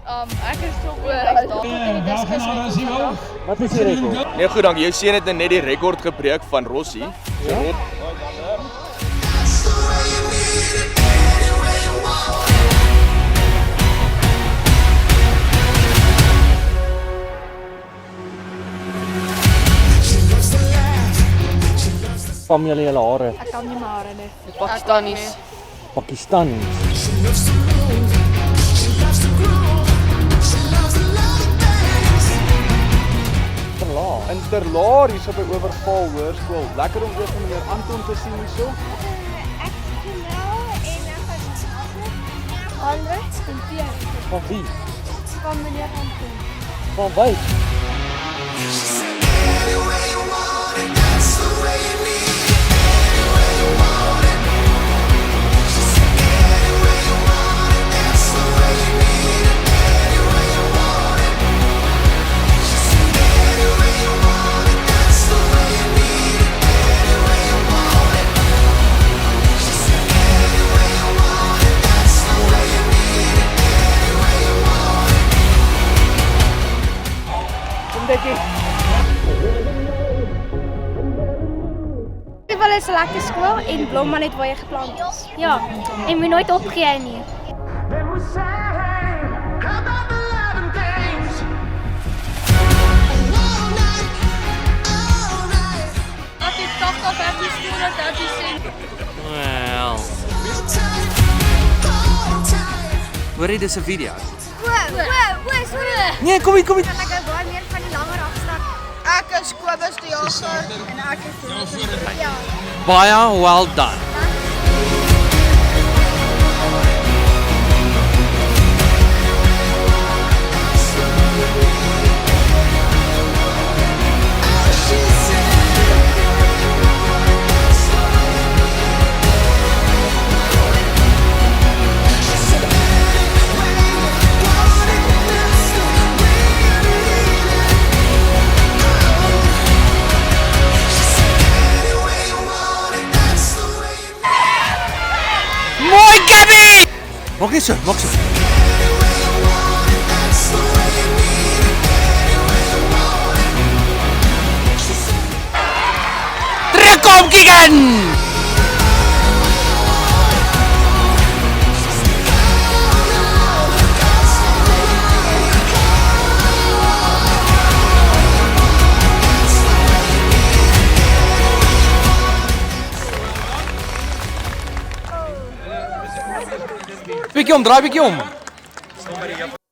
Ek is so oor Wat is die rekord? Nee goed, dankie. Jou seun het net die rekord gebreek van Rossi. Ja? Van julle hare, Ek kan nie my hare nie. Pakistanis. Pakistans. Verlaag. In Terlaar hierso by Oorval Hoërskool. Lekker om weer van meneer Anton te sien hierso. Ek sien nou en ek gaan Andres en Pierre Van wie? van meneer Anton. Van wie? Wel is 'n lekker skool en blomme net waar jy geplant is. Ja, en moet nooit opgee nie. Ek het 80 rand die skool dat 30 sent. Wel. Hoorie, dis 'n video. Sorry. Nee, kom hier. Ek gou baie meer van die langer afstand. Ek is Kobus die Jager en ek is Ja. Baie well done. Mooi, Gabby! Maak nie so. Terugkom, Keegan! Bietjie om, draai bietjie om.